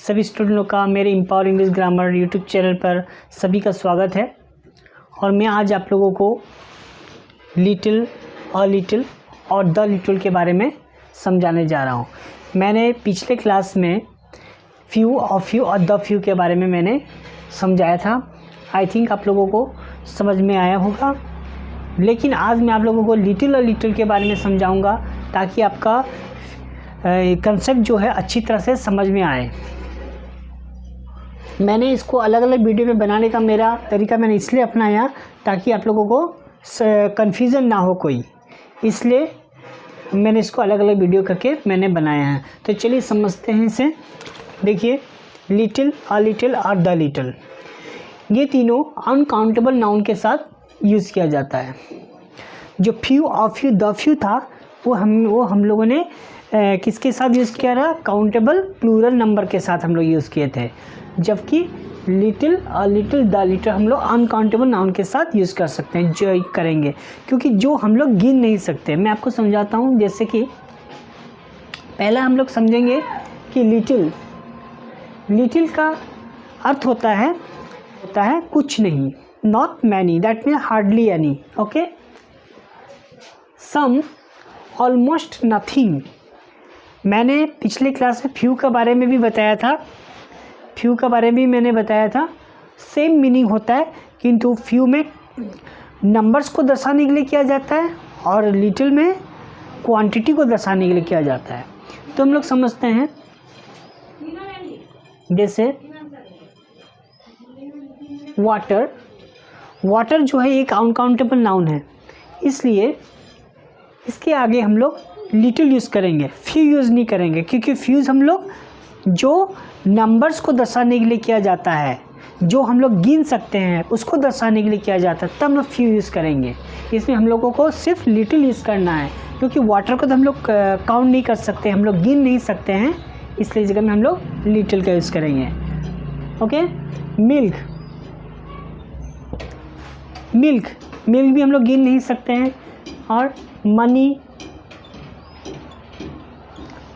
सभी स्टूडेंटों का मेरे empower English grammar YouTube channel पर सभी का स्वागत है। और मैं आज आप लोगों को लिटिल, अ लिटिल और द लिटिल के बारे में समझाने जा रहा हूँ। मैंने पिछले क्लास में फ्यू और द फ्यू के बारे में मैंने समझाया था। आई थिंक आप लोगों को समझ में आया होगा। लेकिन आज मैं आप लोगों को लिटिल और लिटिल के बारे में समझाऊंगा ताकि आपका कंसेप्ट जो है अच्छी तरह से समझ में आए। मैंने इसको अलग अलग वीडियो में बनाने का मेरा तरीका मैंने इसलिए अपनाया ताकि आप लोगों को कन्फ्यूज़न ना हो कोई, इसलिए मैंने इसको अलग अलग वीडियो करके मैंने बनाया है। तो चलिए समझते हैं इसे। देखिए, लिटिल, अ लिटिल और द लिटिल, ये तीनों अनकाउंटेबल नाउन के साथ यूज़ किया जाता है। जो फ्यू और फ्यू, द फ्यू था वो हम लोगों ने किसके साथ यूज़ किया था? काउंटेबल प्लूरल नंबर के साथ हम लोग यूज़ किए थे। जबकि little, a little, the little हम लोग अनकाउंटेबल नाउन के साथ यूज़ कर सकते हैं, जो करेंगे, क्योंकि जो हम लोग गिन नहीं सकते। मैं आपको समझाता हूँ। जैसे कि पहला हम लोग समझेंगे कि लिटिल का अर्थ होता है कुछ नहीं, not many, that mean hardly any. Okay, some, almost nothing. मैंने पिछले क्लास में फ्यू के बारे में भी बताया था। फ्यू के बारे में मैंने बताया था, सेम मीनिंग होता है, किंतु फ्यू में नंबर्स को दर्शाने के लिए किया जाता है और लिटिल में क्वांटिटी को दर्शाने के लिए किया जाता है। तो हम लोग समझते हैं। जैसे वाटर जो है एक अनकाउंटेबल नाउन है, इसलिए इसके आगे हम लोग लिटिल यूज़ करेंगे, फ्यू यूज़ नहीं करेंगे, क्योंकि फ्यूज़ हम लोग जो नंबर्स को दर्शाने के लिए किया जाता है, जो हम लोग गिन सकते हैं उसको दर्शाने के लिए किया जाता है, तब हम लोग फ्यू यूज़ करेंगे। इसमें हम लोगों को सिर्फ लिटिल यूज़ करना है, क्योंकि वाटर को तो हम लोग काउंट नहीं कर सकते, हम लोग गिन नहीं सकते हैं, इसलिए जगह में हम लोग लिटिल का यूज़ करेंगे। ओके, मिल्क भी हम लोग गिन नहीं सकते हैं। और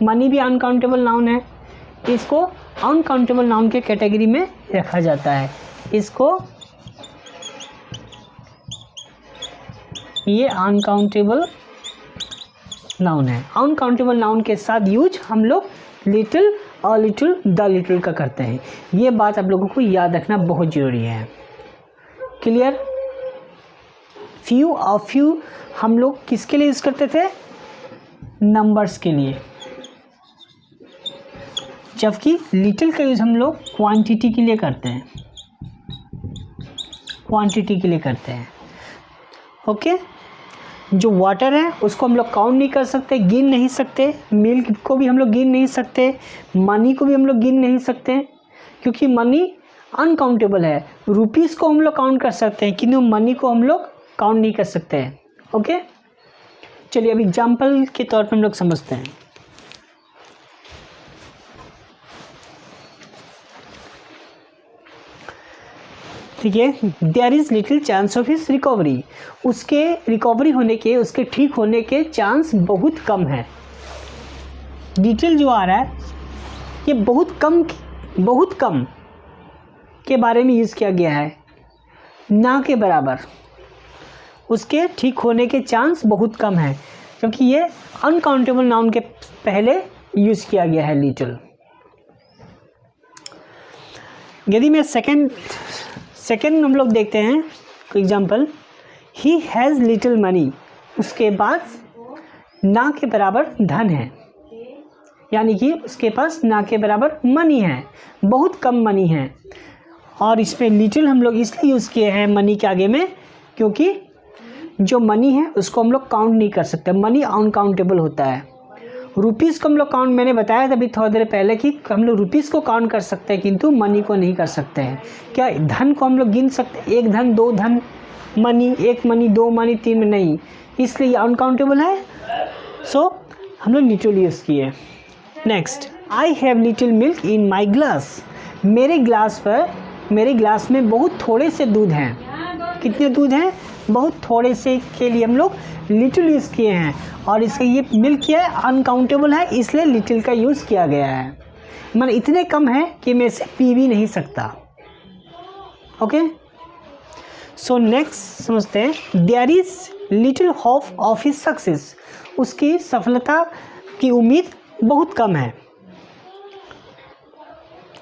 मनी भी अनकाउंटेबल नाउन है, इसको अनकाउंटेबल नाउन के कैटेगरी में रखा जाता है। ये अनकाउंटेबल नाउन है। अनकाउंटेबल नाउन के साथ यूज हम लोग little, a little, the little का करते हैं। ये बात आप लोगों को याद रखना बहुत ज़रूरी है। क्लियर? फ्यू और फ्यू हम लोग किसके लिए यूज़ करते थे? नंबर्स के लिए। जबकि लिटिल का यूज़ हम लोग क्वांटिटी के लिए करते हैं। ओके, जो वाटर है उसको हम लोग काउंट नहीं कर सकते, गिन नहीं सकते। मिल्क को भी हम लोग गिन नहीं सकते, मनी को भी हम लोग गिन नहीं सकते, क्योंकि मनी अनकाउंटेबल है। रुपीज़ को हम लोग काउंट कर सकते हैं, किंतु मनी को हम लोग काउंट नहीं कर सकते हैं। ओके, चलिए अब एग्जाम्पल के तौर पर हम लोग समझते हैं। ठीक है, there is little chance of his recovery. उसके रिकवरी होने के, उसके ठीक होने के चांस बहुत कम है। लिटिल जो आ रहा है ये बहुत कम के बारे में यूज़ किया गया है, ना के बराबर। उसके ठीक होने के चांस बहुत कम है, क्योंकि ये अनकाउंटेबल नाउन के पहले यूज़ किया गया है लिटिल। यदि मैं सेकंड हम लोग देखते हैं example, he has little money. उसके पास ना के बराबर धन है, यानी कि उसके पास ना के बराबर मनी है, बहुत कम मनी है। और इसमें लिटिल हम लोग इसलिए यूज़ किए हैं मनी के आगे में, क्योंकि जो मनी है उसको हम लोग काउंट नहीं कर सकते, मनी अनकाउंटेबल होता है। रुपीज़ को हम लोग काउंट, मैंने बताया था अभी थोड़ी देर पहले कि हम लोग रुपीज़ को काउंट कर सकते हैं, किंतु मनी को नहीं कर सकते हैं। क्या धन को हम लोग गिन सकते हैं? एक धन, दो धन, मनी, एक मनी, दो मनी, तीन में नहीं, इसलिए अनकाउंटेबल है। सो हम लोग लिटिल यूज़ किए। Next, I have little milk in my glass. मेरे ग्लास में बहुत थोड़े से दूध हैं। कितने दूध हैं? बहुत थोड़े से के लिए हम लोग लिटिल यूज़ किए हैं। और इसका ये मिल्क क्या है? अनकाउंटेबल है, इसलिए लिटिल का यूज़ किया गया है। मतलब इतने कम है कि मैं इसे पी भी नहीं सकता। ओके, सो नेक्स्ट समझते हैं, there is little hope of his success, उसकी सफलता की उम्मीद बहुत कम है।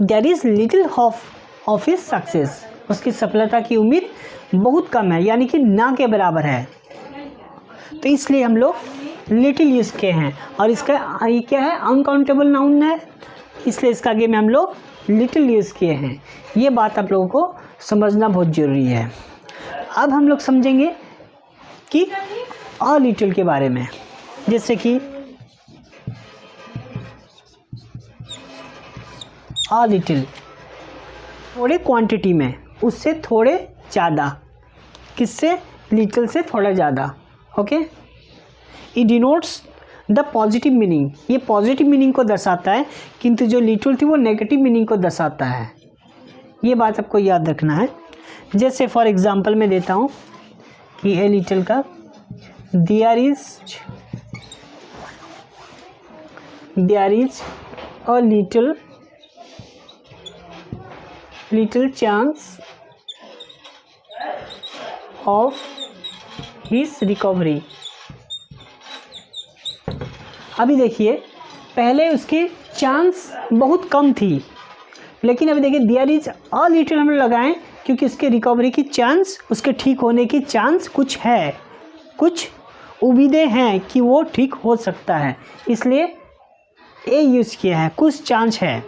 There is little hope of his success, उसकी सफलता की उम्मीद बहुत कम है, यानी कि ना के बराबर है। तो इसलिए हम लोग लिटिल यूज़ किए हैं, और इसका ये क्या है, अनकाउंटेबल नाउन है, इसलिए इसका आगे में हम लोग लिटिल यूज़ किए हैं। ये बात आप लोगों को समझना बहुत ज़रूरी है। अब हम लोग समझेंगे कि अ लिटिल के बारे में, जैसे कि अ लिटिल थोड़े क्वांटिटी में, उससे थोड़े ज़्यादा, किससे, लिटिल से थोड़ा ज़्यादा। Okay, it denotes the positive meaning, ये पॉजिटिव मीनिंग को दर्शाता है, किंतु जो लिटिल थी वो नेगेटिव मीनिंग को दर्शाता है। ये बात आपको याद रखना है। जैसे फॉर एग्जांपल मैं देता हूँ कि ए लिटिल का there is a little chance of his recovery. अभी देखिए, पहले उसकी चांस बहुत कम थी, लेकिन अभी देखिए देयर इज अ लिटिल हम लगाएं, क्योंकि उसके रिकवरी की चांस, उसके ठीक होने की चांस कुछ है, कुछ उम्मीदें हैं कि वो ठीक हो सकता है, इसलिए ए यूज़ किया है, कुछ चांस है,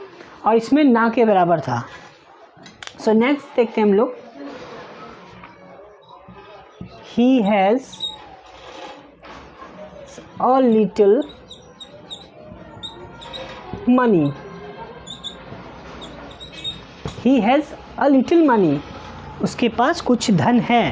और इसमें ना के बराबर था। सो नेक्स्ट देखते हैं हम लोग, he has a little money, he has a little money, उसके पास कुछ धन है।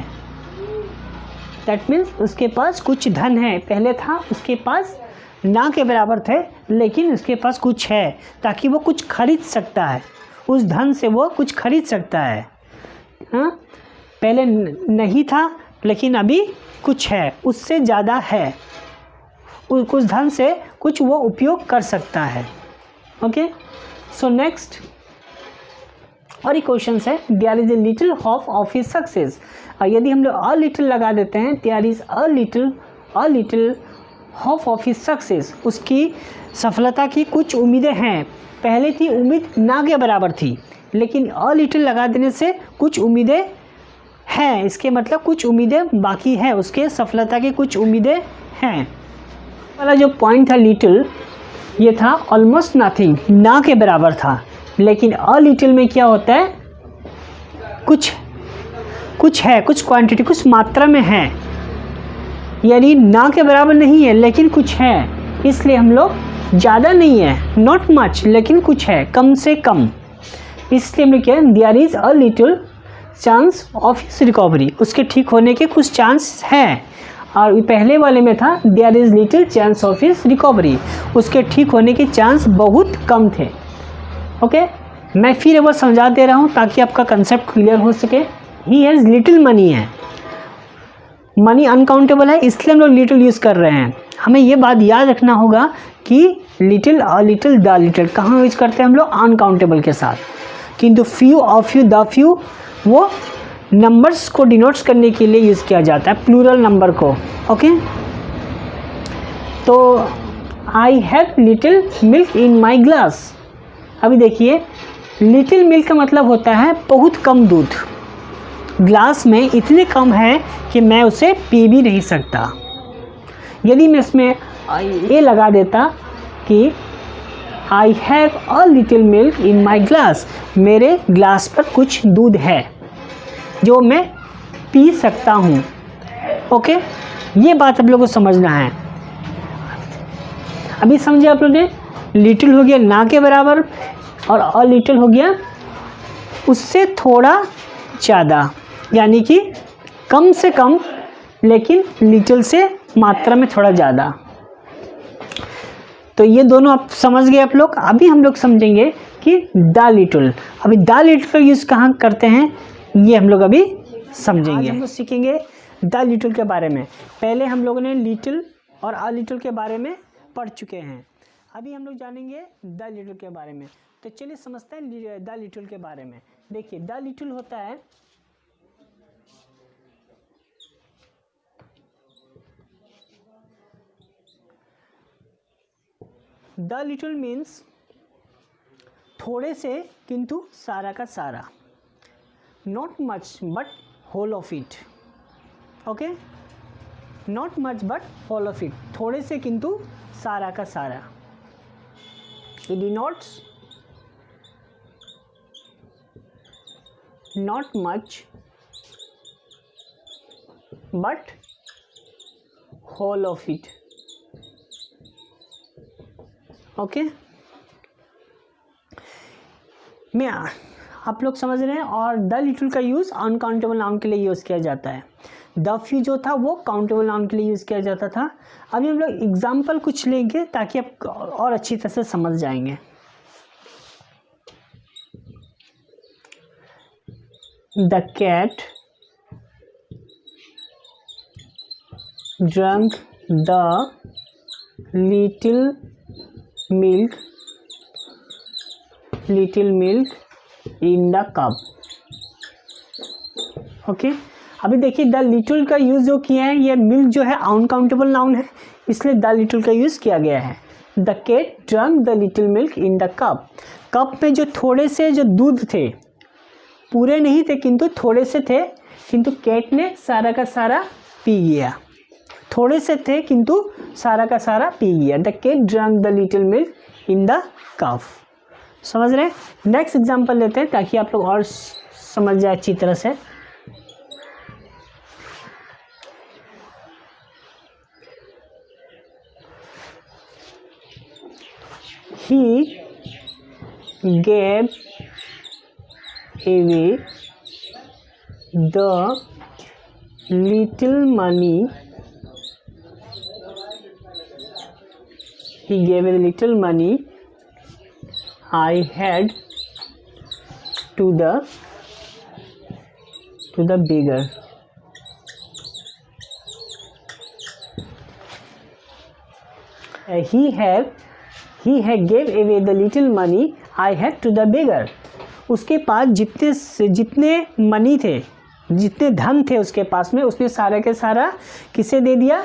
दैट मीन्स उसके पास कुछ धन है, पहले था उसके पास ना के बराबर थे, लेकिन उसके पास कुछ है, ताकि वो कुछ खरीद सकता है, उस धन से वो कुछ खरीद सकता है। हाँ, पहले नहीं था, लेकिन अभी कुछ है, उससे ज़्यादा है, कुछ धन से कुछ वो उपयोग कर सकता है। ओके, सो नेक्स्ट और एक क्वेश्चन है, there is a little hope of his success. यदि हम लोग अ लिटिल लगा देते हैं, there is a little hope of his success, उसकी सफलता की कुछ उम्मीदें हैं। पहले थी उम्मीद ना के बराबर थी, लेकिन अ लिटिल लगा देने से कुछ उम्मीदें हैं, इसके मतलब कुछ उम्मीदें बाकी है, उसके सफलता की कुछ उम्मीदें हैं। वाला जो पॉइंट था लिटिल, ये था ऑलमोस्ट नथिंग, ना के बराबर था, लेकिन अ लिटिल में क्या होता है, कुछ है, कुछ क्वांटिटी, कुछ मात्रा में है, यानी ना के बराबर नहीं है, लेकिन कुछ है, इसलिए हम लोग ज़्यादा नहीं है, नॉट मच, लेकिन कुछ है, कम से कम, इसलिए हम लोग क्या, there is a little chance of his recovery, उसके ठीक होने के कुछ चांस हैं। और पहले वाले में था there is little chance of his recovery, उसके ठीक होने के चांस बहुत कम थे। ओके, मैं फिर एक बार समझा दे रहा हूँ ताकि आपका कंसेप्ट क्लियर हो सके। ही हैज़ लिटिल मनी है, मनी अनकाउंटेबल है, इसलिए हम लोग लिटिल यूज़ कर रहे हैं। हमें ये बात याद रखना होगा कि little, a little, the little कहाँ यूज करते हैं हम लोग, अनकाउंटेबल के साथ, किंतु few, of few, the few वो नंबर्स को डिनोट्स करने के लिए यूज़ किया जाता है, प्लूरल नंबर को। ओके, तो I have little milk in my glass. अभी देखिए, लिटिल मिल्क का मतलब होता है बहुत कम दूध, ग्लास में इतने कम है कि मैं उसे पी भी नहीं सकता। यदि मैं इसमें ये लगा देता कि I have a little milk in my glass, मेरे ग्लास पर कुछ दूध है जो मैं पी सकता हूँ। ओके, ये बात आप लोगों को समझना है। अभी समझे आप लोगों ने, लिटिल हो गया ना के बराबर, और अ लिटिल हो गया उससे थोड़ा ज़्यादा, यानी कि कम से कम, लेकिन लिटिल से मात्रा में थोड़ा ज़्यादा। तो ये दोनों आप समझ गए आप लोग। अभी हम लोग समझेंगे कि द लिटिल, अभी द लिटिल का यूज़ कहाँ करते हैं, ये हम लोग अभी समझेंगे। हम लोग सीखेंगे द लिटिल के बारे में। पहले हम लोगों ने लिटिल और अ लिटिल के बारे में पढ़ चुके हैं, अभी हम लोग जानेंगे द लिटिल के बारे में। तो चलिए समझते हैं द लिटिल के बारे में। देखिए द लिटिल होता है द लिटिल मीन्स थोड़े से किंतु सारा का सारा, not much but whole of it. Okay, not much but whole of it, थोड़े से किंतु सारा का सारा। It denotes not much but whole of it। Okay, मैं आप लोग समझ रहे हैं। और द लिटिल का यूज़ अनकाउंटेबल नाउन के लिए यूज़ किया जाता है। द फ्यू जो था वो काउंटेबल नाउन के लिए यूज़ किया जाता था। अभी हम लोग एग्जाम्पल कुछ लेंगे ताकि आप और अच्छी तरह से समझ जाएंगे। The cat drank the little milk in the cup। Okay, अभी देखिए द लिटिल का यूज़ जो किया है, ये मिल्क जो है अनकाउंटेबल नाउन है, इसलिए द लिटिल का यूज़ किया गया है। The cat drunk the little milk in the cup. Cup में जो थोड़े से जो दूध थे, पूरे नहीं थे किंतु थोड़े से थे, किंतु कैट ने सारा का सारा पी गया। थोड़े से थे किंतु सारा का सारा पी गया। The cat drunk the little milk in the cup. समझ रहे हैं? नेक्स्ट एग्जांपल लेते हैं ताकि आप लोग और समझ जाए अच्छी तरह से। He gave away the little money, he gave away the little money I had to the beggar। he had gave away the little money I had to the beggar। उसके पास जितने मनी थे, जितने धन थे उसके पास में, उसने सारा के सारा किसे दे दिया?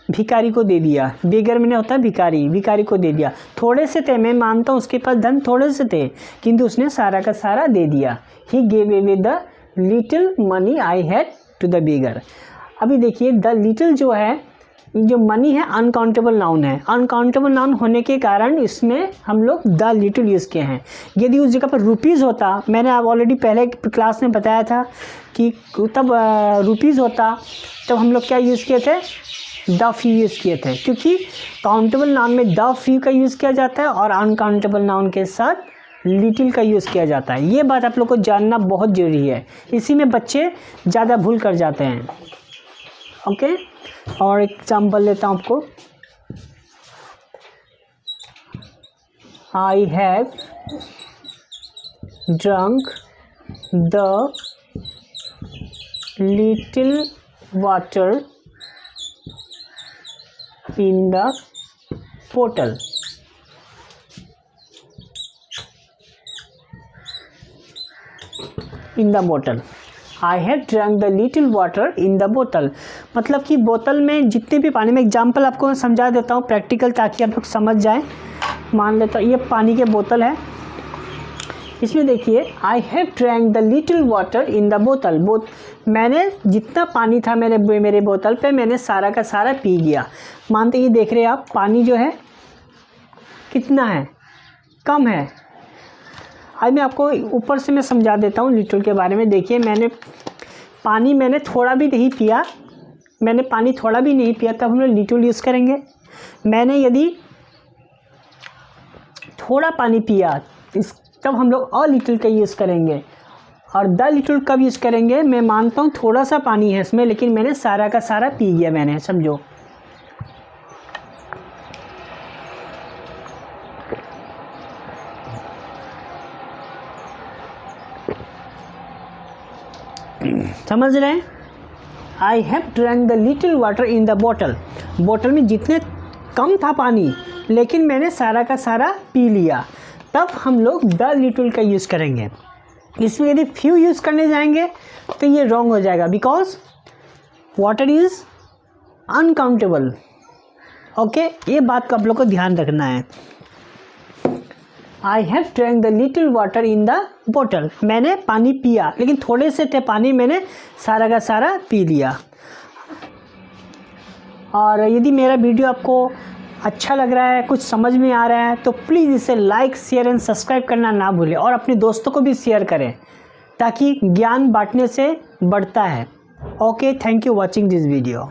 भिखारी को दे दिया। बेगर में होता है भिखारी, भिखारी को दे दिया। थोड़े से थे, मैं मानता हूँ उसके पास धन थोड़े से थे, किंतु उसने सारा का सारा दे दिया। He gave away the little money I had to the beggar. अभी देखिए द लिटिल जो है, जो मनी है अनकाउंटेबल नाउन है। अनकाउंटेबल नाउन होने के कारण इसमें हम लोग द लिटिल यूज़ किए हैं। यदि उस जगह पर रुपीज़ होता, मैंने आप ऑलरेडी पहले क्लास में बताया था कि तब रुपीज़ होता, तब हम लोग क्या यूज़ किए थे? द फ्यू यूज़ किए थे, क्योंकि काउंटेबल नाउन में द फ्यू का यूज़ किया जाता है और अनकाउंटेबल नाउन के साथ लिटिल का यूज़ किया जाता है। ये बात आप लोग को जानना बहुत ज़रूरी है, इसी में बच्चे ज़्यादा भूल कर जाते हैं। ओके, और एग्जाम्पल लेता हूँ आपको। I have drunk the little water in the बोतल। इन द बोतल, I have drunk the little water in the बोतल। मतलब कि बोतल में जितने भी पानी में, एग्जाम्पल आपको मैं समझा देता हूँ प्रैक्टिकल, ताकि आप लोग समझ जाएं। मान लेता हूँ ये पानी के बोतल है, इसमें देखिए I have drunk the little water in the बोतल। मैंने जितना पानी था मेरे बोतल पे, मैंने सारा का सारा पी गया। मानते ये देख रहे हैं आप, पानी जो है कितना है? कम है। आज मैं आपको ऊपर से मैं समझा देता हूँ लिटिल के बारे में। देखिए मैंने थोड़ा भी नहीं पिया, मैंने पानी थोड़ा भी नहीं पिया, तब हम लोग लिटिल यूज़ करेंगे। मैंने यदि थोड़ा पानी पिया तब हम लोग अ लिटिल का यूज़ करेंगे। और द लिटिल कब यूज़ करेंगे? मैं मानता हूँ थोड़ा सा पानी है इसमें, लेकिन मैंने सारा का सारा पी गया, मैंने, समझो। समझ रहे हैं? I have drunk the little water in the बोतल। बोतल में जितने कम था पानी, लेकिन मैंने सारा का सारा पी लिया। तब हम लोग द लिटिल का यूज़ करेंगे। इसमें यदि फ्यू यूज़ करने जाएंगे तो ये रॉन्ग हो जाएगा, because water is uncountable. Okay, ये बात का आप लोग को ध्यान रखना है। I have drank the little water in the bottle. मैंने पानी पिया, लेकिन थोड़े से थे पानी, मैंने सारा का सारा पी लिया। और यदि मेरा वीडियो आपको अच्छा लग रहा है, कुछ समझ में आ रहा है, तो प्लीज़ इसे लाइक, शेयर एंड सब्सक्राइब करना ना भूलें और अपने दोस्तों को भी शेयर करें, ताकि ज्ञान बांटने से बढ़ता है। Okay, thank you watching this video.